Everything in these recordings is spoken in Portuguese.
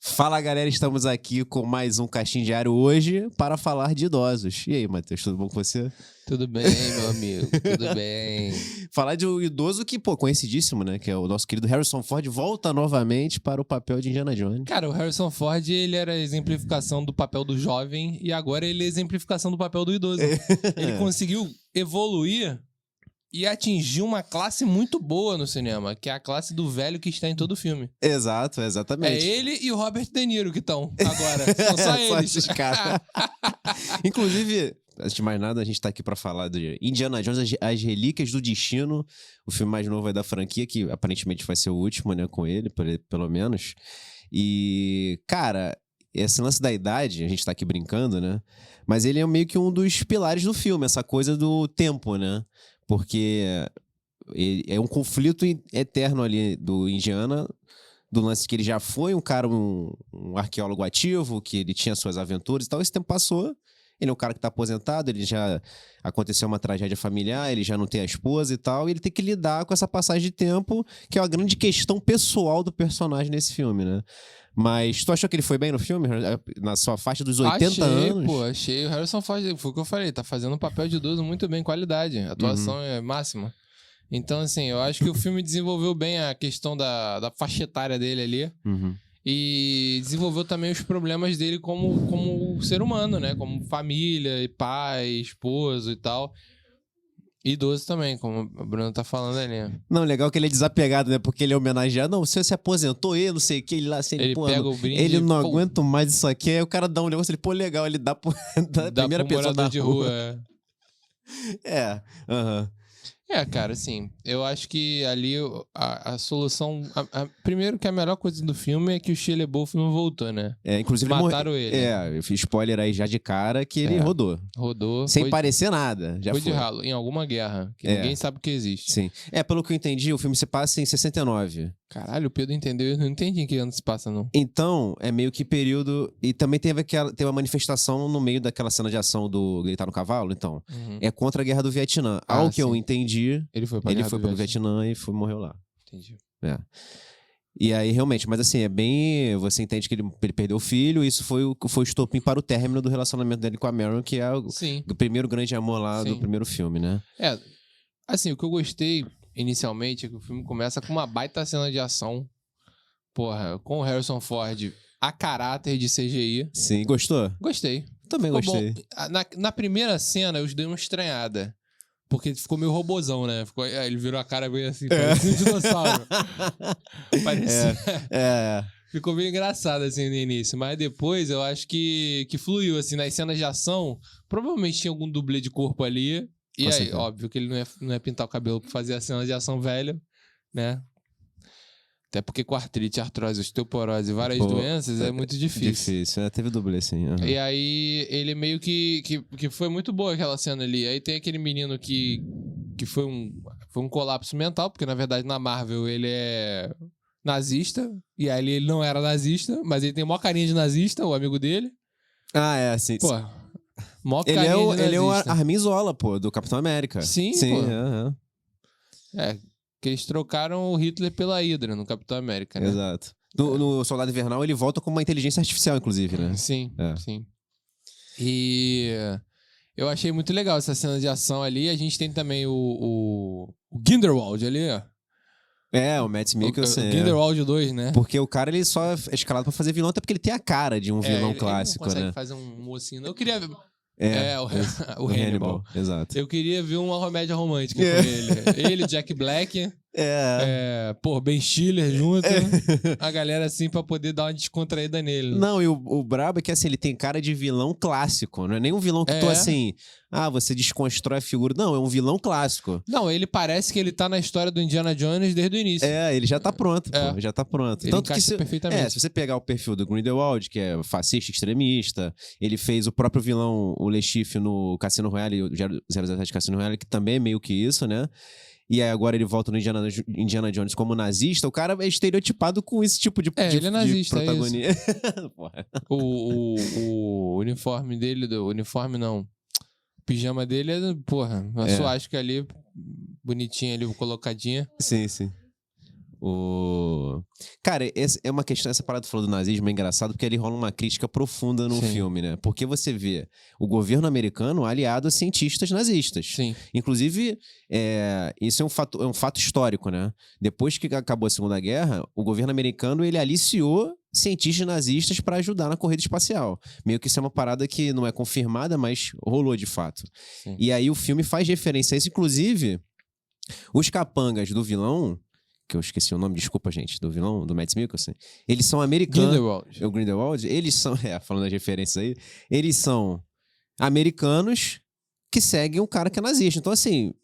Fala galera, estamos aqui com mais um Caixinha Diário hoje para falar de idosos. E aí, Matheus, tudo bom com você? Tudo bem, meu amigo, tudo bem. Falar de um idoso que, pô, conhecidíssimo, né? Que é o nosso querido Harrison Ford, volta novamente para o papel de Indiana Jones. Cara, o Harrison Ford, ele era a exemplificação do papel do jovem e agora ele é a exemplificação do papel do idoso. Ele conseguiu evoluir e atingir uma classe muito boa no cinema, que é a classe do velho que está em todo o filme. Exato, exatamente. É ele e o Robert De Niro que estão agora. São só eles. Só esses caras. Inclusive, antes de mais nada, a gente tá aqui pra falar de Indiana Jones, As Relíquias do Destino, o filme mais novo aí da franquia, que aparentemente vai ser o último, né, com ele, pelo menos. E, cara, esse lance da idade, a gente tá aqui brincando, né, mas ele é meio que um dos pilares do filme, essa coisa do tempo, né, porque é um conflito eterno ali do Indiana, do lance que ele já foi um cara, um arqueólogo ativo, que ele tinha suas aventuras e tal. Esse tempo passou, ele é um cara que tá aposentado, ele já aconteceu uma tragédia familiar, ele já não tem a esposa e tal, e ele tem que lidar com essa passagem de tempo, que é uma grande questão pessoal do personagem nesse filme, né? Mas tu achou que ele foi bem no filme? Na sua faixa dos 80 anos? Achei. O Harrison Ford, foi o que eu falei, tá fazendo um papel de idoso muito bem, qualidade. A atuação é máxima. Então, assim, eu acho que o filme desenvolveu bem a questão da faixa etária dele ali. E desenvolveu também os problemas dele como ser humano, né? Como família, pai, esposo e tal. E idoso também, como o Bruno tá falando ali. Não, legal que ele é desapegado, né? Porque ele é homenageado. Não, você se aposentou, ele não sei o que, ele lá assim, ele pô, pega o brinde ele não aguenta mais isso aqui. Aí o cara dá um negócio, ele, pô, legal, ele dá da primeira pessoa da de rua. Aham. É, cara, assim, eu acho que ali a solução... primeiro que a melhor coisa do filme é que o Shia LaBeouf não voltou, né? Inclusive mataram ele. Eu fiz spoiler aí já de cara que ele rodou. Rodou. Sem parecer nada. Já foi de ralo, em alguma guerra, que ninguém sabe que existe. Sim. Pelo que eu entendi, o filme se passa em 69. Caralho, o Pedro entendeu, eu não entendi em que ano se passa, não. Então, é meio que período... E também teve uma manifestação no meio daquela cena de ação do Gritar no Cavalo, então. É contra a Guerra do Vietnã. Ao que eu entendi, ele foi pro Vietnã e morreu lá. Entendi. E aí, realmente, mas assim, é bem... Você entende que ele perdeu o filho, e isso foi o estopim para o término do relacionamento dele com a Marion, que é o primeiro grande amor lá do primeiro filme, né? Assim, o que eu gostei inicialmente é que o filme começa com uma baita cena de ação. Porra, com o Harrison Ford a caráter de CGI. Sim, gostou? Gostei. Também gostei. Bom. Na primeira cena, eu dei uma estranhada. Porque ficou meio robozão, né? Ele virou a cara meio assim, parecia um dinossauro. Parecia... Ficou meio engraçado, assim, no início. Mas depois, eu acho que fluiu, assim, nas cenas de ação. Provavelmente tinha algum dublê de corpo ali. E aí, óbvio que ele não ia pintar o cabelo pra fazer a cena de ação velha, né? Até porque com artrite, artrose, osteoporose e várias doenças é muito difícil. Difícil, teve dublê, sim. E aí, ele meio que foi muito boa aquela cena ali. Aí tem aquele menino que foi um colapso mental, porque na verdade na Marvel ele é nazista. E aí ele não era nazista, mas ele tem maior carinha de nazista, o amigo dele. Sim. Pô, maior ele carinha de nazista. Ele é o Armin Zola, pô, do Capitão América. Sim, pô. Que eles trocaram o Hitler pela Hydra no Capitão América, né? Exato. No Soldado Invernal ele volta com uma inteligência artificial, inclusive, né? Sim. E eu achei muito legal essa cena de ação ali. A gente tem também o Grindelwald ali, ó. O Mads Mikkelsen. O Grindelwald 2, né? Porque o cara, ele só é escalado pra fazer vilão, até porque ele tem a cara de um vilão clássico, ele não né? fazer um mocinho. Eu queria... o Hannibal. Exato. Eu queria ver uma comédia romântica com ele. Ele, Jack Black. Ben Stiller junto. A galera assim pra poder dar uma descontraída nele. Não, e o brabo é que assim, ele tem cara de vilão clássico. Não é nem um vilão que tu assim... você desconstrói a figura. Não, é um vilão clássico. Não, ele parece que ele tá na história do Indiana Jones desde o início. Ele já tá pronto, pô. Já tá pronto. Ele Tanto que perfeitamente. Se você pegar o perfil do Grindelwald, que é fascista, extremista, ele fez o próprio vilão, o Le Chiffre, no Cassino Royale, o 007 Cassino Royale, que também é meio que isso, né? E aí agora ele volta no Indiana Jones como nazista. O cara é estereotipado com esse tipo de ele é nazista, protagonismo. O uniforme dele, uniforme não. O pijama dele é, uma suástica ali, bonitinha ali, colocadinha. Sim, sim. Cara, é uma questão, essa parada que falou do nazismo é engraçado porque ele rola uma crítica profunda no filme, né? Porque você vê o governo americano aliado a cientistas nazistas. Sim. Inclusive, isso é um fato histórico, né? Depois que acabou a Segunda Guerra, o governo americano ele aliciou cientistas nazistas para ajudar na corrida espacial. Meio que isso é uma parada que não é confirmada, mas rolou de fato. Sim. E aí o filme faz referência a isso, inclusive os capangas do vilão, que eu esqueci o nome, desculpa, gente, do vilão, do Mads Mikkelsen, eles são americanos. Grindelwald. O Grindelwald, eles são, falando das referências aí, eles são americanos que seguem um cara que é nazista. Então, assim,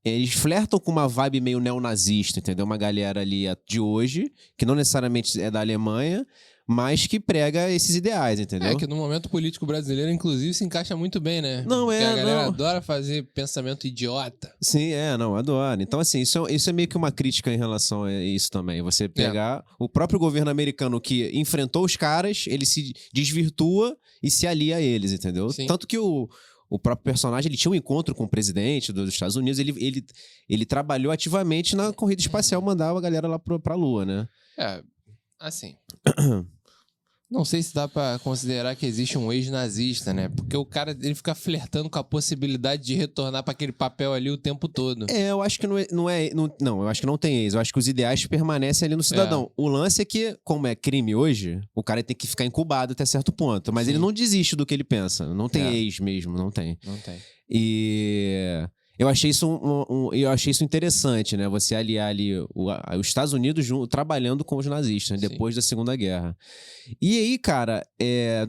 eles flertam com uma vibe meio neonazista, entendeu? Uma galera ali de hoje, que não necessariamente é da Alemanha, mas que prega esses ideais, entendeu? É que no momento político brasileiro, inclusive, se encaixa muito bem, né? Não, porque a galera não. adora fazer pensamento idiota. Sim, não, adoro. Então, assim, isso é meio que uma crítica em relação a isso também. Você pegar o próprio governo americano que enfrentou os caras, ele se desvirtua e se alia a eles, entendeu? Sim. Tanto que o próprio personagem, ele tinha um encontro com o presidente dos Estados Unidos, ele trabalhou ativamente na corrida espacial, mandava a galera lá pra Lua, né? Assim... Não sei se dá pra considerar que existe um ex-nazista, né? Porque o cara, ele fica flertando com a possibilidade de retornar pra aquele papel ali o tempo todo. Eu acho que não, eu acho que não tem ex. Eu acho que os ideais permanecem ali no cidadão. O lance é que, como é crime hoje, o cara tem que ficar incubado até certo ponto. Mas ele não desiste do que ele pensa. Não tem ex mesmo, não tem. Não tem. E... Eu achei isso interessante, né? Você aliar ali os Estados Unidos trabalhando com os nazistas, né? Depois da Segunda Guerra. E aí, cara,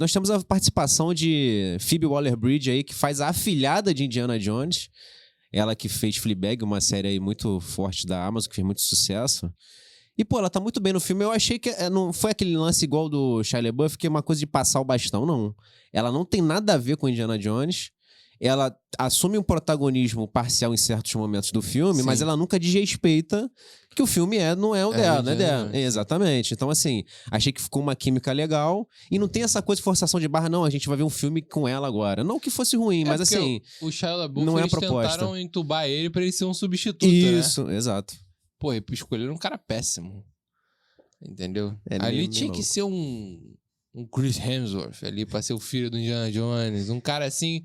nós temos a participação de Phoebe Waller-Bridge aí, que faz a afilhada de Indiana Jones. Ela que fez Fleabag, uma série aí muito forte da Amazon, que fez muito sucesso. E, pô, ela tá muito bem no filme. Eu achei que não foi aquele lance igual do Shia LaBeouf, que é uma coisa de passar o bastão, não. Ela não tem nada a ver com Indiana Jones. Ela assume um protagonismo parcial em certos momentos do filme, mas ela nunca desrespeita que o filme não é o dela, não é dela. Exatamente. Então, assim, achei que ficou uma química legal e não tem essa coisa de forçação de barra, não, a gente vai ver um filme com ela agora. Não que fosse ruim, mas assim, o Shia LaBeouf, não é a eles proposta. tentaram entubar ele pra ele ser um substituto, Isso, né? Exato. Pô, e escolheram um cara péssimo. Entendeu? Ali tinha que ser um Chris Hemsworth ali pra ser o filho do Indiana Jones. Um cara assim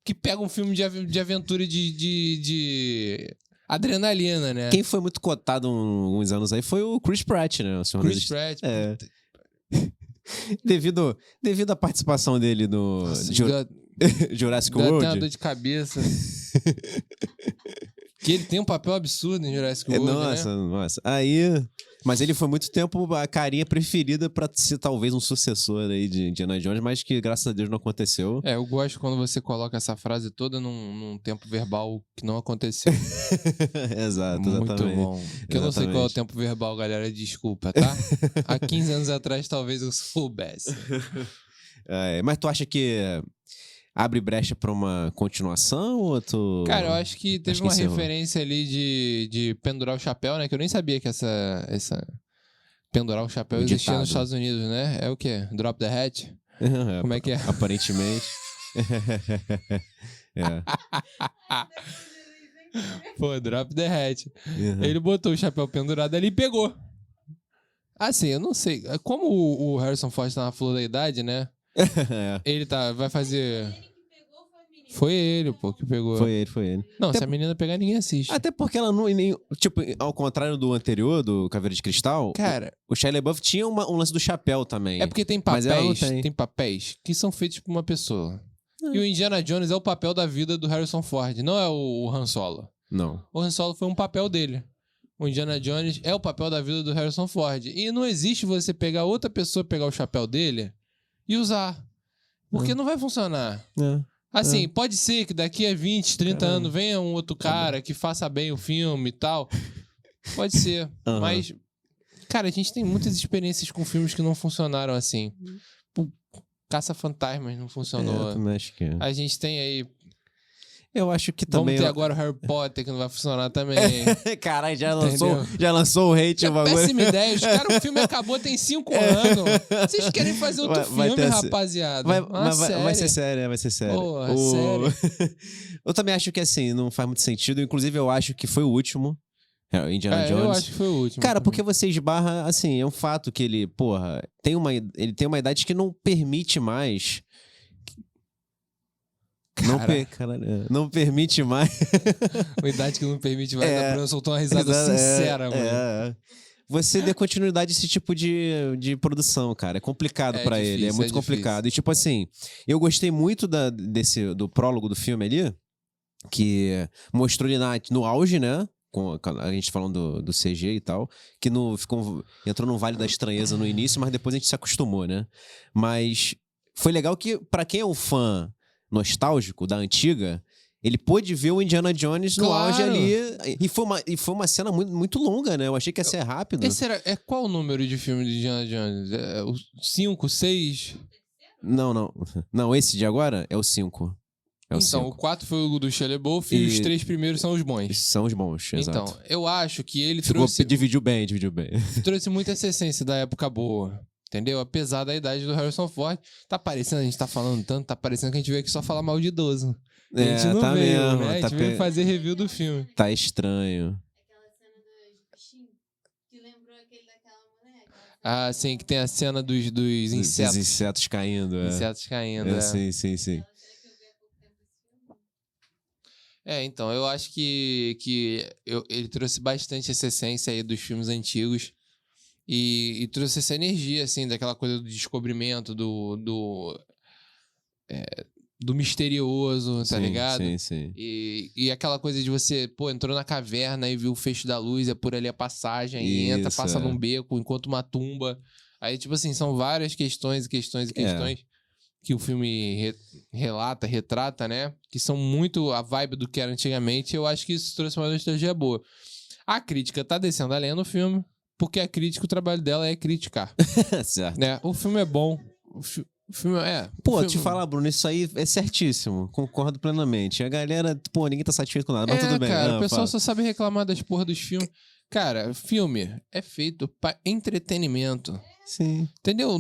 que pega um filme de aventura de adrenalina, né? Quem foi muito cotado uns anos aí foi o Chris Pratt, né? O Senhor Chris Pratt. Devido à participação dele no Jurassic World. Dá até uma dor de cabeça. Que ele tem um papel absurdo em Jurassic World, Nossa. Aí... Mas ele foi muito tempo a carinha preferida pra ser talvez um sucessor aí de Indiana Jones, mas que graças a Deus não aconteceu. Eu gosto quando você coloca essa frase toda num tempo verbal que não aconteceu. Exato, muito exatamente. bom. Que eu não sei qual é o tempo verbal, galera, desculpa, tá? Há 15 anos atrás talvez eu soubesse. Mas tu acha que abre brecha pra uma continuação ou tu... Cara, eu acho que teve uma referência ali de pendurar o chapéu, né? Que eu nem sabia que essa pendurar o chapéu existia nos Estados Unidos, né? É o quê? Drop the hat? Como é que é? Aparentemente. Pô, drop the hat. Ele botou o chapéu pendurado ali e pegou. Assim, eu não sei. Como o Harrison Ford tá na flor da idade, né? Ele vai fazer... Foi ele, pô, que pegou. Foi ele. Não, se a menina pegar, ninguém assiste. Até porque ela não... Tipo, ao contrário do anterior, do Caveira de Cristal, cara, o Shia LaBeouf tinha um lance do chapéu também. É porque tem papéis que são feitos por uma pessoa. E o Indiana Jones é o papel da vida do Harrison Ford, não é o Han Solo. Não. O Han Solo foi um papel dele. O Indiana Jones é o papel da vida do Harrison Ford. E não existe você pegar outra pessoa, pegar o chapéu dele e usar. Porque não vai funcionar. Assim, pode ser que daqui a 20, 30 anos venha um outro cara que faça bem o filme e tal. Pode ser. Mas, cara, a gente tem muitas experiências com filmes que não funcionaram assim. Caça-Fantasmas não funcionou. Eu também acho que... A gente tem aí... Eu acho que também... Vamos ter agora o Harry Potter, que não vai funcionar também. Caralho, já lançou o hate o bagulho. Péssima ideia. Os caras, o filme acabou tem 5 anos. Vocês querem fazer outro filme, rapaziada? Vai ser sério, vai ser sério. Porra, sério. Eu também acho que, assim, não faz muito sentido. Inclusive, eu acho que foi o último É, Indiana Jones. Eu acho que foi o último. Cara, também. porque você esbarra, assim, é um fato que ele, porra, ele tem uma idade que não permite mais. Não permite mais. Uma idade que não permite mais. A Bruna soltou uma risada sincera, mano. Você dê continuidade a esse tipo de produção, cara. É complicado pra ele, é muito complicado. E tipo assim, eu gostei muito do prólogo do filme ali, que mostrou ele no auge, né? Com a gente falando do CG e tal, que entrou num vale da estranheza no início, mas depois a gente se acostumou, né? Mas foi legal que, pra quem é um fã nostálgico da antiga, ele pôde ver o Indiana Jones no auge ali. E foi uma cena muito, muito longa, né? Eu achei que ia ser rápido. Qual o número de filme de Indiana Jones? É o 5, 6? Não. Não, esse de agora é o 5. Então, o 4 foi o do Shia LaBeouf e os 3 primeiros são os bons. São os bons, exato. Então, eu acho que ele dividiu bem. Trouxe muita essa essência da época boa. Entendeu? Apesar da idade do Harrison Ford. Tá parecendo, a gente tá falando tanto, tá parecendo que a gente veio aqui só falar mal de idoso. A gente não tá veio, mesmo, né? A gente veio fazer review do filme. Tá estranho. Aquela cena dos bichinhos, que lembrou aquele daquela mulher. Sim, que tem a cena dos insetos. Dos insetos caindo, Insetos caindo, Sim. Então, eu acho que ele trouxe bastante essa essência aí dos filmes antigos e trouxe essa energia, assim, daquela coisa do descobrimento, do misterioso, tá ligado? Sim. E aquela coisa de você, entrou na caverna e viu o feixe da luz, é por ali a passagem, e entra, passa num beco, enquanto uma tumba. Aí, tipo assim, são várias questões que o filme retrata, né? Que são muito a vibe do que era antigamente. Eu acho que isso trouxe uma nostalgia boa. A crítica tá descendo a lenha no filme, porque a crítica, o trabalho dela é criticar. Certo. Né? O filme é bom. O filme te falar, Bruno, isso aí é certíssimo. Concordo plenamente. A galera, ninguém tá satisfeito com nada, mas tudo bem. Cara, o pessoal só sabe reclamar das porra dos filmes. Cara, filme é feito pra entretenimento. Sim. Entendeu?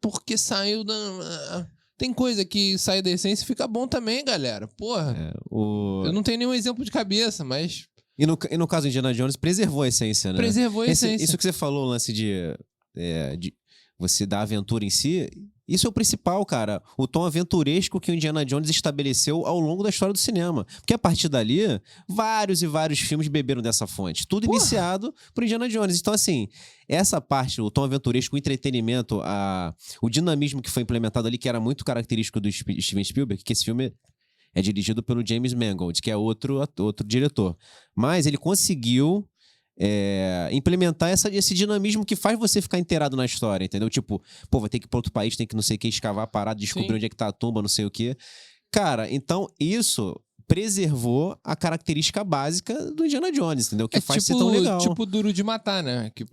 Porque saiu da... Tem coisa que sai da essência e fica bom também, galera. Porra. Eu não tenho nenhum exemplo de cabeça, mas... E no caso do Indiana Jones, preservou a essência, né? Preservou a essência. Isso que você falou, o lance de você dar aventura em si, isso é o principal, cara. O tom aventuresco que o Indiana Jones estabeleceu ao longo da história do cinema. Porque a partir dali, vários e vários filmes beberam dessa fonte. Tudo iniciado por Indiana Jones. Então, assim, essa parte, o tom aventuresco, o entretenimento, o dinamismo que foi implementado ali, que era muito característico do Steven Spielberg, que esse filme é dirigido pelo James Mangold, que é outro diretor. Mas ele conseguiu implementar esse dinamismo que faz você ficar inteirado na história, entendeu? Tipo, vai ter que ir para outro país, tem que não sei o que, escavar a parada, descobrir onde é que tá a tumba, não sei o que. Cara, então isso preservou a característica básica do Indiana Jones, entendeu? Que faz ser tão legal. Tipo Duro de Matar, né? Que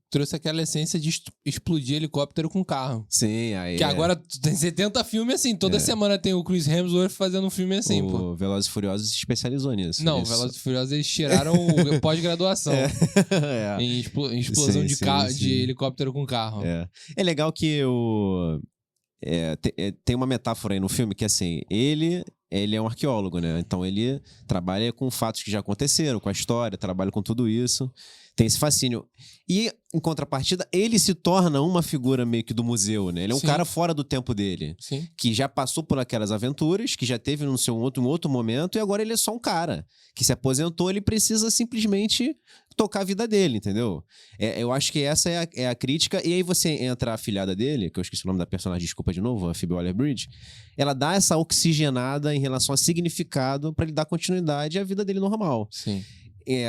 trouxe aquela essência de explodir helicóptero com carro. Sim, aí que agora tem 70 filmes assim. Toda semana tem o Chris Hemsworth fazendo um filme assim, o Velozes e Furiosos se especializou nisso. Não, o Velozes e Furiosos eles tiraram o pós-graduação. Em explosão de helicóptero com carro. É legal que tem uma metáfora aí no filme que, assim, ele é um arqueólogo, né? Então ele trabalha com fatos que já aconteceram, com a história, trabalha com tudo isso. Tem esse fascínio. E, em contrapartida, ele se torna uma figura meio que do museu, né? Ele é um cara fora do tempo dele. Sim. Que já passou por aquelas aventuras, que já teve um outro momento, e agora ele é só um cara que se aposentou, ele precisa simplesmente tocar a vida dele, entendeu? Eu acho que essa é a crítica. E aí você entra a afilhada dele, que eu esqueci o nome da personagem, desculpa de novo, a Phoebe Waller-Bridge. Ela dá essa oxigenada em relação a significado pra ele dar continuidade à vida dele normal. Sim.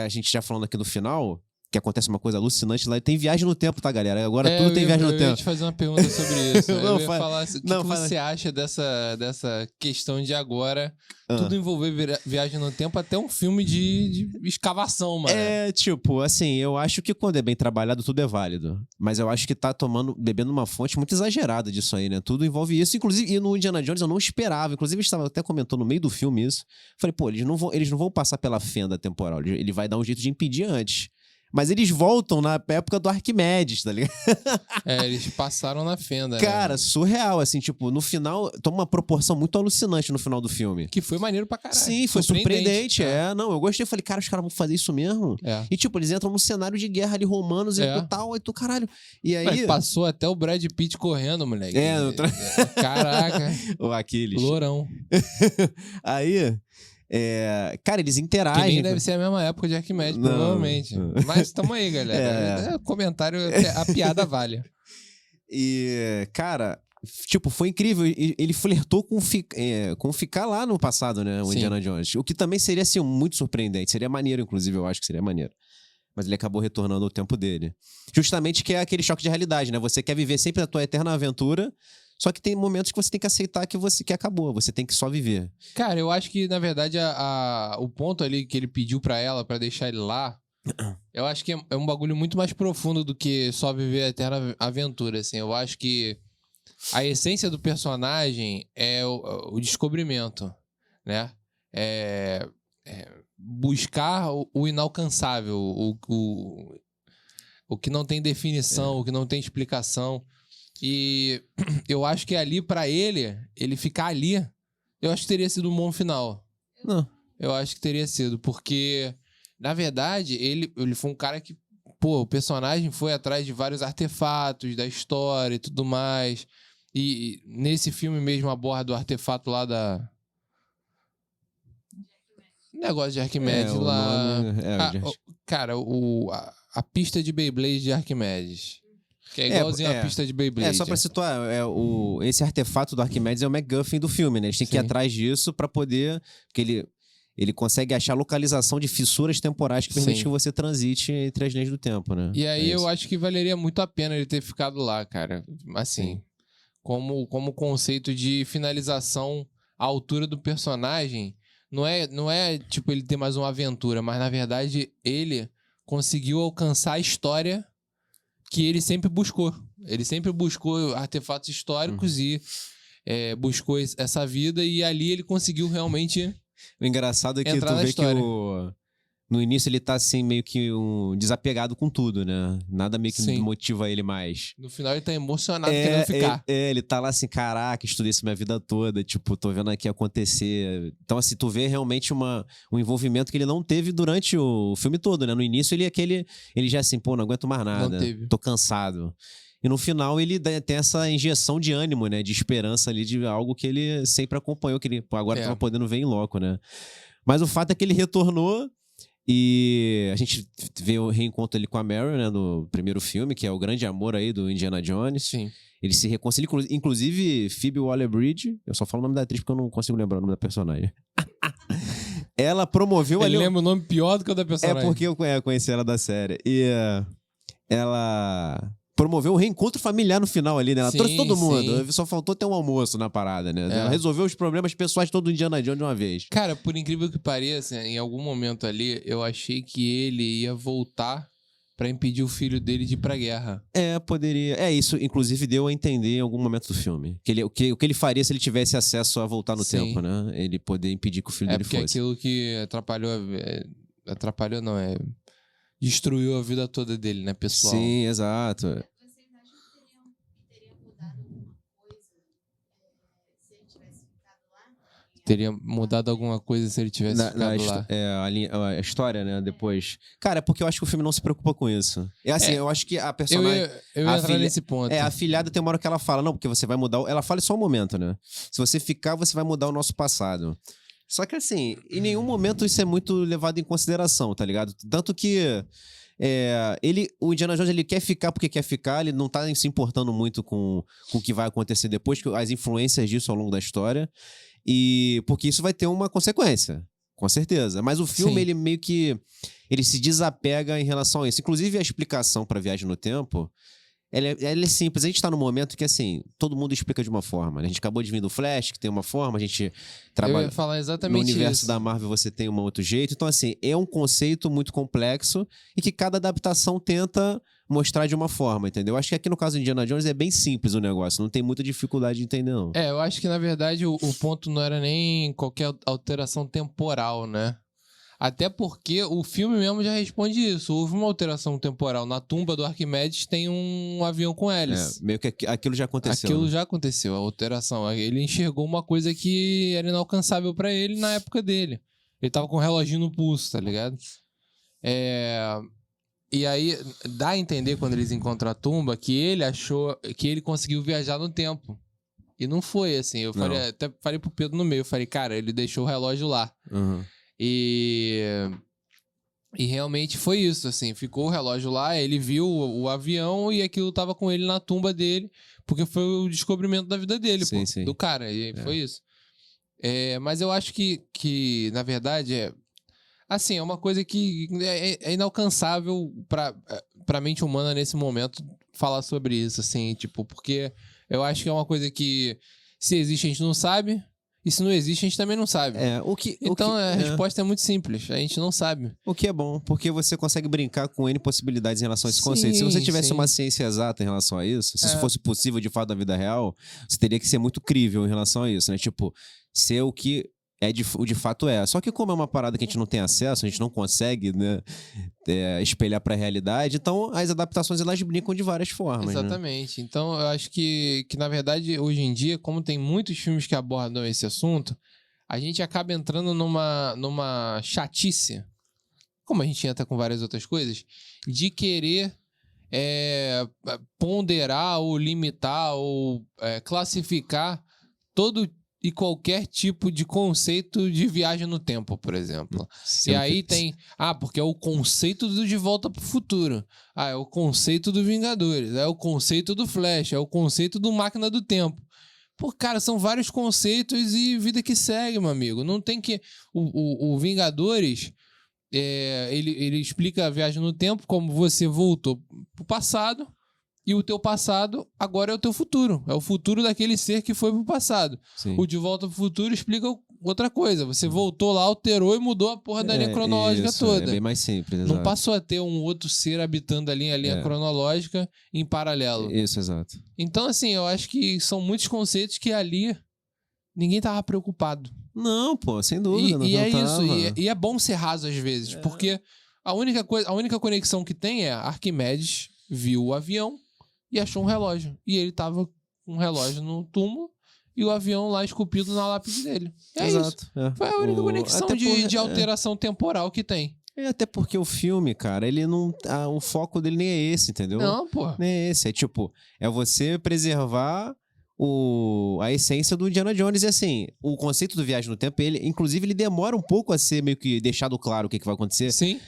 A gente já falando aqui do final, que acontece uma coisa alucinante lá. Tem viagem no tempo, tá, galera? Agora tudo tem viagem no tempo. Eu ia te fazer uma pergunta sobre isso. Eu ia falar assim, o que você acha dessa questão de agora tudo envolver viagem no tempo, até um filme de escavação, mano. Tipo, assim, eu acho que quando é bem trabalhado, tudo é válido. Mas eu acho que tá bebendo uma fonte muito exagerada disso aí, né? Tudo envolve isso. Inclusive, e no Indiana Jones eu não esperava. Inclusive, a gente até comentou no meio do filme isso. Falei, eles não vão passar pela fenda temporal. Ele vai dar um jeito de impedir antes. Mas eles voltam na época do Arquimedes, tá ligado? Eles passaram na fenda, Cara, né? surreal, assim, tipo, no final, toma uma proporção muito alucinante no final do filme. Que foi maneiro pra caralho. Sim, foi surpreendente, é. Não, eu gostei, eu falei, cara, os caras vão fazer isso mesmo? É. E, tipo, eles entram num cenário de guerra ali, romanos e tal, aí tu, caralho. E aí... Mas passou até o Brad Pitt correndo, moleque. Caraca. O Aquiles. Lourão. Aí... cara, eles interagem. Que nem deve ser a mesma época de Arquimedes, provavelmente. Mas tamo aí, galera. Comentário, a piada vale. E, cara, tipo, foi incrível. Ele flertou com ficar lá no passado, né? O Indiana Jones. O que também seria, assim, muito surpreendente. Seria maneiro, inclusive, eu acho que seria maneiro. Mas ele acabou retornando ao tempo dele. Justamente que é aquele choque de realidade, né? Você quer viver sempre a tua eterna aventura, só que tem momentos que você tem que aceitar que acabou. Você tem que só viver. Cara, eu acho que, na verdade, o ponto ali que ele pediu pra ela, pra deixar ele lá, eu acho que é um bagulho muito mais profundo do que só viver a eterna aventura, assim. Eu acho que a essência do personagem é o descobrimento, né? Buscar o inalcançável, o que não tem definição, o que não tem explicação. E eu acho que ali, pra ele ficar ali, eu acho que teria sido um bom final. Não. Eu acho que teria sido, porque, na verdade, ele foi um cara que, pô, o personagem foi atrás de vários artefatos da história e tudo mais. E nesse filme mesmo aborda o artefato lá da... Negócio de Arquimedes lá. Cara, a pista de Beyblade de Arquimedes. Que é igualzinho a pista de Beyblade. Só pra situar, esse artefato do Arquimedes é o MacGuffin do filme, né? Eles têm que ir atrás disso pra poder... Porque ele consegue achar a localização de fissuras temporais que permite que você transite entre as linhas do tempo, né? E aí eu acho que valeria muito a pena ele ter ficado lá, cara. Assim, como conceito de finalização à altura do personagem, não é tipo ele ter mais uma aventura, mas na verdade ele conseguiu alcançar a história que ele sempre buscou. Ele sempre buscou artefatos históricos e buscou essa vida, e ali ele conseguiu realmente... O engraçado é que tu vê que no início ele tá assim meio que desapegado com tudo, né? Nada meio que motiva ele mais. No final ele tá emocionado querendo ficar. Ele tá lá assim, caraca, estudei isso minha vida toda, tipo, tô vendo aqui acontecer. Então assim, tu vê realmente um envolvimento que ele não teve durante o filme todo, né? No início ele já assim, pô, não aguento mais nada, tô cansado. E no final ele tem essa injeção de ânimo, né? De esperança ali, de algo que ele sempre acompanhou, que ele agora tava podendo ver em loco, né? Mas o fato é que ele retornou e a gente vê o reencontro ali com a Mary, né? No primeiro filme, que é o grande amor aí do Indiana Jones. Sim. Ele se reconcilia, inclusive Phoebe Waller-Bridge, eu só falo o nome da atriz porque eu não consigo lembrar o nome da personagem. Ela promoveu ali... Ele lembra o nome pior do que o da personagem. É porque eu conheci ela da série. E ela... promoveu um reencontro familiar no final ali, né? Ela trouxe todo mundo. Só faltou ter um almoço na parada, né? Ela resolveu os problemas pessoais todo Indiana Jones de uma vez. Cara, por incrível que pareça, em algum momento ali, eu achei que ele ia voltar pra impedir o filho dele de ir pra guerra. Poderia. Isso, inclusive, deu a entender em algum momento do filme. O que ele faria se ele tivesse acesso a voltar no tempo, né? Ele poder impedir que o filho dele fosse. Porque aquilo que atrapalhou não, destruiu a vida toda dele, né, pessoal? Sim, exato. Vocês acham que teria mudado alguma coisa se ele tivesse ficado lá? Teria mudado alguma coisa se ele tivesse ficado lá? A história, né, depois. Cara, é porque eu acho que o filme não se preocupa com isso. Eu acho que a personagem... Eu ia entrar nesse ponto. A afilhada tem uma hora que ela fala, não, porque você vai mudar... Ela fala só um momento, né? Se você ficar, você vai mudar o nosso passado. Só que assim, em nenhum momento isso é muito levado em consideração, tá ligado? Tanto que o Indiana Jones, ele quer ficar porque quer ficar, ele não tá se importando muito com o que vai acontecer depois, as influências disso ao longo da história, e porque isso vai ter uma consequência, com certeza. Mas o filme, ele meio que ele se desapega em relação a isso. Inclusive, a explicação pra viagem no tempo, ela é simples. A gente tá num momento que, assim, todo mundo explica de uma forma. A gente acabou de vir do Flash, que tem uma forma, a gente trabalha... Eu ia falar exatamente no universo isso. da Marvel você tem um outro jeito. Então, assim, é um conceito muito complexo e que cada adaptação tenta mostrar de uma forma, entendeu? Acho que aqui no caso do Indiana Jones é bem simples o negócio. Não tem muita dificuldade de entender, não. Eu acho que, na verdade, o ponto não era nem qualquer alteração temporal, né? Até porque o filme mesmo já responde isso. Houve uma alteração temporal. Na tumba do Arquimedes tem um avião com hélice. Meio que aquilo já aconteceu. Aquilo né? já aconteceu, a alteração. Ele enxergou uma coisa que era inalcançável pra ele na época dele. Ele tava com um reloginho no pulso, tá ligado? E aí dá a entender quando eles encontram a tumba que ele achou que ele conseguiu viajar no tempo. E não foi assim. Eu falei, até falei pro Pedro no meio, eu falei, cara, ele deixou o relógio lá. Uhum. E realmente foi isso, assim, ficou o relógio lá, ele viu o avião e aquilo tava com ele na tumba dele, porque foi o descobrimento da vida dele, Sim, pô, sim. do cara, e foi isso. Mas eu acho que na verdade, assim, é uma coisa que é inalcançável pra mente humana nesse momento falar sobre isso, assim, tipo, porque eu acho que é uma coisa que se existe a gente não sabe, e se não existe a gente também não sabe. Então a resposta é muito simples, a gente não sabe. O que é bom, porque você consegue brincar com N possibilidades em relação a esse Sim, conceito. Se você tivesse sim. uma ciência exata em relação a isso, se isso fosse possível de fato na vida real, você teria que ser muito crível em relação a isso, né? Tipo, ser o que de fato é. Só que como é uma parada que a gente não tem acesso, a gente não consegue, né, espelhar pra realidade, então as adaptações elas brincam de várias formas. Exatamente. Né? Então eu acho que na verdade hoje em dia, como tem muitos filmes que abordam esse assunto, a gente acaba entrando numa chatice, como a gente entra com várias outras coisas, de querer ponderar ou limitar ou classificar todo e qualquer tipo de conceito de viagem no tempo, por exemplo. E aí tem... porque é o conceito do De Volta pro Futuro. É o conceito do Vingadores. É o conceito do Flash. É o conceito do Máquina do Tempo. Pô, cara, são vários conceitos e vida que segue, meu amigo. Não tem que... O Vingadores... ele explica a viagem no tempo como você voltou pro passado e o teu passado agora é o teu futuro. É o futuro daquele ser que foi pro passado. Sim. O De Volta pro Futuro explica outra coisa. Você voltou lá, alterou e mudou a porra da linha cronológica toda. É bem mais simples, Não passou a ter um outro ser habitando a linha cronológica em paralelo. Isso, exato. Então, assim, eu acho que são muitos conceitos que ali ninguém tava preocupado. Não, pô, sem dúvida. E é isso. E é bom ser raso às vezes, porque a única conexão que tem é Arquimedes viu o avião e achou um relógio. E ele tava com um relógio no túmulo e o avião lá esculpido na lápide dele. Exato. Isso. Foi a única conexão de alteração temporal que tem. Até porque o filme, cara, ele não... o foco dele nem é esse, entendeu? Não, pô. Nem é esse. É tipo, é você preservar a essência do Indiana Jones. E assim, o conceito do viagem no tempo, inclusive, ele demora um pouco a ser meio que deixado claro o que vai acontecer. Sim.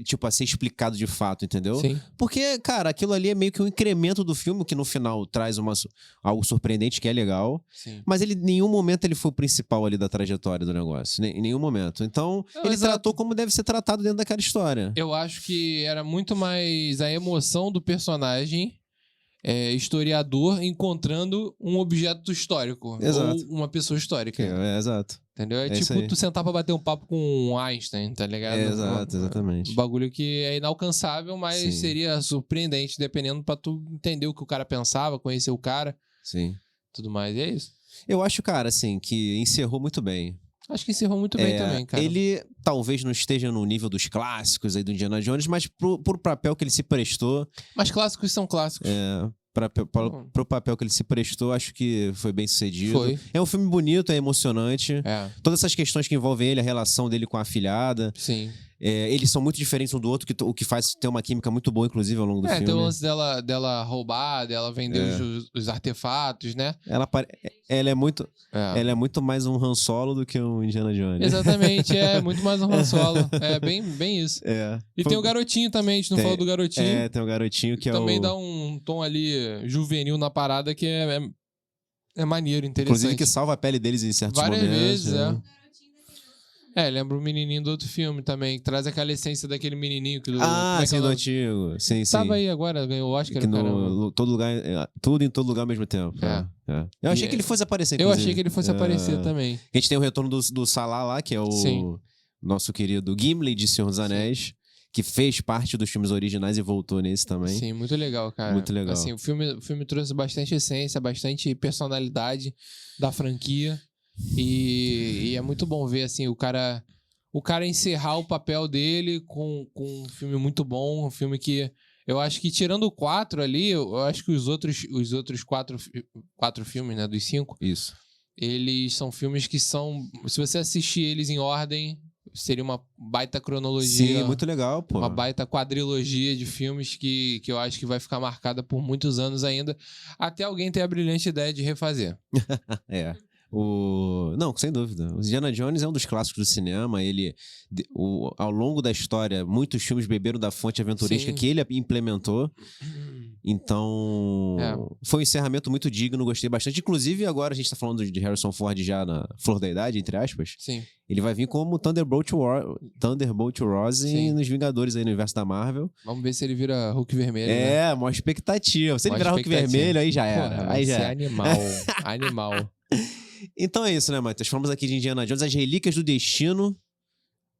Tipo, a ser explicado de fato, entendeu? Sim. Porque, cara, aquilo ali é meio que um incremento do filme, que no final traz algo surpreendente, que é legal. Sim. Mas ele, em nenhum momento, ele foi o principal ali da trajetória do negócio. Em nenhum momento. Então, ele tratou como deve ser tratado dentro daquela história. Eu acho que era muito mais a emoção do personagem... historiador encontrando um objeto histórico. Exato. Ou uma pessoa histórica. Exato. Entendeu? É tipo tu sentar pra bater um papo com Einstein, tá ligado? Exato, exatamente. Um bagulho que é inalcançável, mas seria surpreendente, dependendo pra tu entender o que o cara pensava, conhecer o cara. Sim. Tudo mais, e é isso. Eu acho, cara, assim, que encerrou muito bem. Acho que encerrou muito bem também, cara. Ele talvez não esteja no nível dos clássicos aí do Indiana Jones, mas pro papel que ele se prestou... Mas clássicos são clássicos. Pro papel que ele se prestou, acho que foi bem sucedido. Foi. É um filme bonito, é emocionante. Todas essas questões que envolvem ele, a relação dele com a afilhada. Sim. Eles são muito diferentes um do outro, o que faz ter uma química muito boa, inclusive, ao longo do filme. Tem o lance dela roubar, dela vender os artefatos, né? Ela é muito mais um Han Solo do que um Indiana Jones. Exatamente, muito mais um Han Solo. É bem isso. E tem o garotinho também, a gente não falou do garotinho. Tem o garotinho que também dá um tom ali juvenil na parada que é maneiro, interessante. Inclusive que salva a pele deles em certos várias momentos. Vezes, lembra o menininho do outro filme também, que traz aquela essência daquele menininho que do antigo. Sim, sim. Tava aí agora, ganhou o Oscar, tudo em todo lugar ao mesmo tempo. Eu achei que ele fosse aparecer, inclusive. Eu achei que ele fosse aparecer também. A gente tem o retorno do Salah lá, que é o nosso querido Gimli de Senhor dos Anéis, que fez parte dos filmes originais e voltou nesse também. Sim, muito legal, cara. Muito legal. Assim, o filme trouxe bastante essência, bastante personalidade da franquia. E é muito bom ver, assim, o cara o cara encerrar o papel dele com um filme muito bom, um filme que eu acho que tirando o 4 ali, eu acho que os outros quatro filmes, né, dos 5, Isso. eles são filmes que são, se você assistir eles em ordem, seria uma baita cronologia. Sim, muito legal, pô. Uma baita quadrilogia de filmes que eu acho que vai ficar marcada por muitos anos ainda, até alguém ter a brilhante ideia de refazer. É. Não, sem dúvida. O Indiana Jones é um dos clássicos do cinema. Ao longo da história, muitos filmes beberam da fonte aventurística Sim. que ele implementou. Então, foi um encerramento muito digno, gostei bastante. Inclusive, agora a gente tá falando de Harrison Ford já na flor da idade, entre aspas. Sim. Ele vai vir como Thunderbolt Ross nos Vingadores aí no universo da Marvel. Vamos ver se ele vira Hulk vermelho, né? Maior expectativa. Se ele virar Hulk vermelho, aí já era. Porra, aí vai já ser era. animal. Animal. Então é isso, né, Matheus? Falamos aqui de Indiana Jones, As Relíquias do Destino.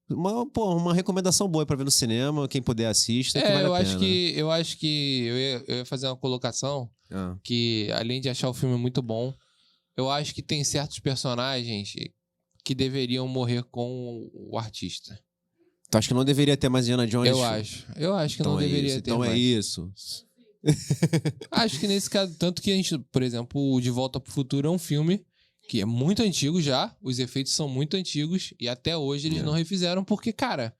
Uma recomendação boa pra ver no cinema. Quem puder assista, que vale a pena. Eu acho que eu ia fazer uma colocação que, além de achar o filme muito bom, eu acho que tem certos personagens que deveriam morrer com o artista. Tu acha que não deveria ter mais Indiana Jones? Eu acho que então não deveria ter então mais. Então é isso. Acho que nesse caso, tanto que a gente, por exemplo, o De Volta pro Futuro é um filme que é muito antigo já, os efeitos são muito antigos e até hoje eles não refizeram porque, cara,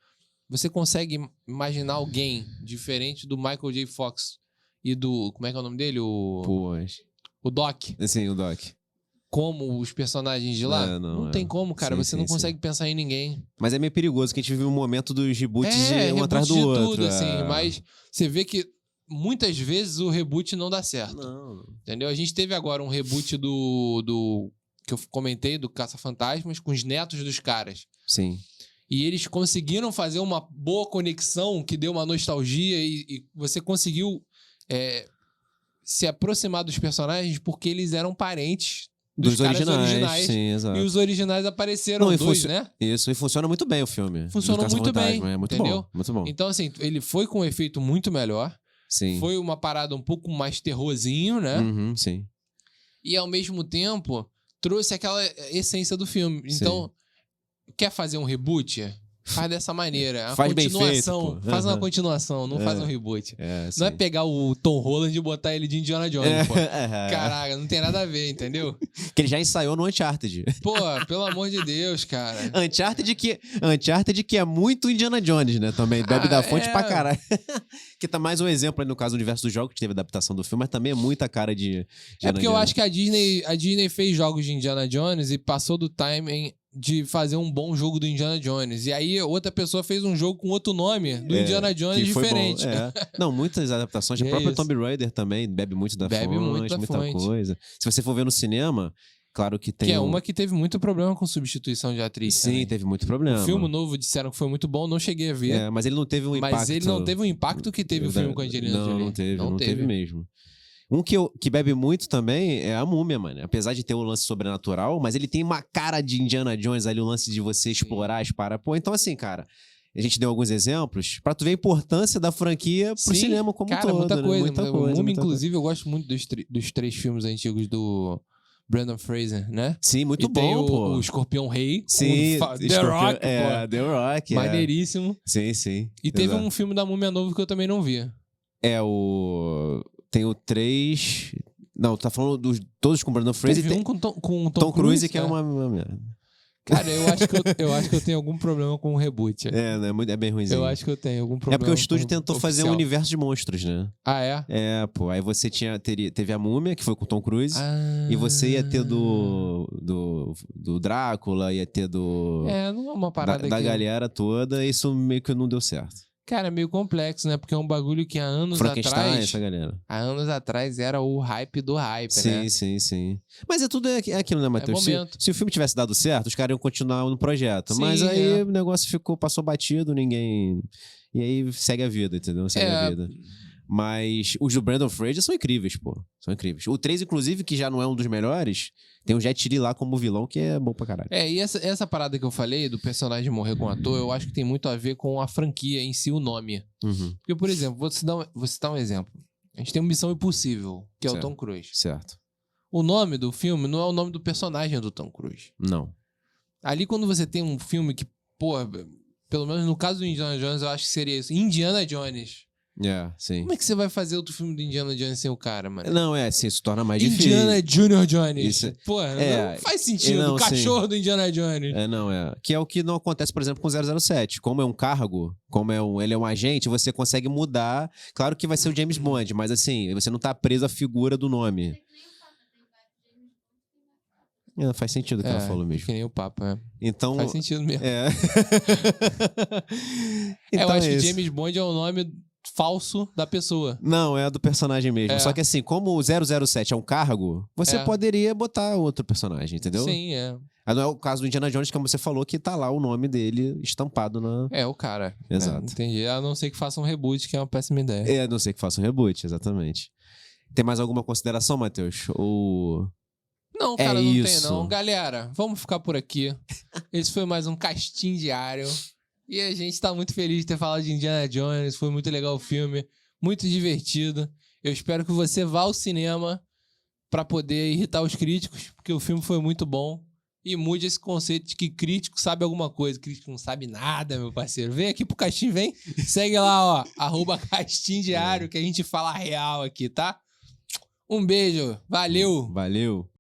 você consegue imaginar alguém diferente do Michael J. Fox e do, como é que é o nome dele? O Doc. Sim, o Doc. Como os personagens de lá? Não tem como, cara. Você não consegue pensar em ninguém. Mas é meio perigoso, que a gente vive um momento dos reboots de um atrás do outro. Tudo, assim, mas você vê que muitas vezes o reboot não dá certo. Não. Entendeu? A gente teve agora um reboot do que eu comentei, do Caça-Fantasmas, com os netos dos caras. Sim. E eles conseguiram fazer uma boa conexão que deu uma nostalgia e você conseguiu se aproximar dos personagens porque eles eram parentes dos caras originais. Sim, exato. E os originais apareceram né? Isso, e funciona muito bem o filme. Funcionou muito bem. É muito entendeu? bom, muito bom. Então, assim, ele foi com um efeito muito melhor. Sim. Foi uma parada um pouco mais terrorzinho, né? Uhum, sim. E, ao mesmo tempo, trouxe aquela essência do filme. Então, quer fazer um reboot? Faz dessa maneira. A faz continuação. Bem feito, faz uma continuação, não faz um reboot. Não é pegar o Tom Holland e botar ele de Indiana Jones, pô. Caraca, não tem nada a ver, entendeu? Que ele já ensaiou no Uncharted. Pô, pelo amor de Deus, cara. Uncharted que é muito Indiana Jones, né? Também bebe da fonte pra caralho. Que tá mais um exemplo aí no caso do universo dos jogos, que teve adaptação do filme, mas também é muita cara de Indiana porque Jones. Eu acho que a Disney fez jogos de Indiana Jones e passou do timing de fazer um bom jogo do Indiana Jones. E aí outra pessoa fez um jogo com outro nome do Indiana Jones diferente. Não, muitas adaptações. O próprio Tomb Raider também bebe muito da fonte, muita coisa. Se você for ver no cinema, claro que tem... Que é uma que teve muito problema com substituição de atriz. Sim, também. Teve muito problema. O filme novo disseram que foi muito bom, não cheguei a ver. Mas ele não teve um impacto... Mas ele não teve o impacto que teve o filme com a Angelina Jolie. Não teve mesmo. Um que bebe muito também é a Múmia, mano. Apesar de ter o lance sobrenatural, mas ele tem uma cara de Indiana Jones ali, o lance de você explorar as paradas. Pô, então assim, cara, a gente deu alguns exemplos pra tu ver a importância da franquia pro cinema como todo. Muita coisa. Muita coisa. Múmia, inclusive, eu gosto muito dos 3 filmes antigos do Brandon Fraser, né? Sim, muito bom, pô. O Escorpião Rei. Sim. The Rock, pô. The Rock, maneiríssimo. Sim. E teve um filme da Múmia novo que eu também não vi. Tem o 3... Não, tá falando dos todos com o Brandon Fraser. Teve um com Tom Cruise, que é uma merda. Cara, eu acho que eu tenho algum problema com o reboot. É bem ruimzinho. Eu acho que eu tenho algum problema. É porque o estúdio tentou fazer um universo de monstros, né? Ah, é? Pô. Aí você teve a Múmia, que foi com o Tom Cruise. E você ia ter do Drácula, ia ter do... não é uma parada da galera toda. E isso meio que não deu certo. Cara, é meio complexo, né? Porque é um bagulho que há anos atrás... essa galera. Há anos atrás era o hype do hype, né? Sim. Mas tudo aquilo, né, Matheus? Se o filme tivesse dado certo, os caras iam continuar no projeto. Mas aí o negócio passou batido, ninguém... E aí segue a vida, entendeu? Segue a vida. Mas os do Brandon Fraser são incríveis, pô. São incríveis. O 3, inclusive, que já não é um dos melhores, tem o Jet Li lá como vilão, que é bom pra caralho. E essa parada que eu falei, do personagem morrer com o ator, eu acho que tem muito a ver com a franquia em si, o nome. Uhum. Porque, por exemplo, vou citar um exemplo. A gente tem uma Missão Impossível, que é o Tom Cruise. Certo. O nome do filme não é o nome do personagem do Tom Cruise. Não. Ali, quando você tem um filme que Pô, pelo menos no caso do Indiana Jones, eu acho que seria isso. Indiana Jones. Sim. Como é que você vai fazer outro filme do Indiana Jones sem o cara, mano? Não, assim, se torna mais difícil. Indiana Junior Jones. Isso. Pô, não faz sentido. Não, o cachorro do Indiana Jones. Que é o que não acontece, por exemplo, com o 007. Como é um cargo, ele é um agente, você consegue mudar. Claro que vai ser o James Bond, mas assim, você não tá preso à figura do nome. Faz sentido o que ela falou mesmo. Que nem o Papa, Então, faz sentido mesmo. Então, eu acho que James Bond é o nome falso da pessoa. Não, é do personagem mesmo. Só que assim, como o 007 é um cargo, você poderia botar outro personagem, entendeu? Sim, Não é o caso do Indiana Jones, como você falou, que tá lá o nome dele estampado na... o cara. Exato. Entendi. A não ser que faça um reboot, que é uma péssima ideia. A não ser que faça um reboot, exatamente. Tem mais alguma consideração, Matheus? Ou... Não, cara, não isso. tem não. Galera, vamos ficar por aqui. Esse foi mais um Casting Diário. E a gente tá muito feliz de ter falado de Indiana Jones. Foi muito legal o filme. Muito divertido. Eu espero que você vá ao cinema pra poder irritar os críticos, porque o filme foi muito bom. E mude esse conceito de que crítico sabe alguma coisa. Crítico não sabe nada, meu parceiro. Vem aqui pro Casting, vem. Segue lá, ó. @Casting Diário, que a gente fala real aqui, tá? Um beijo. Valeu. Valeu.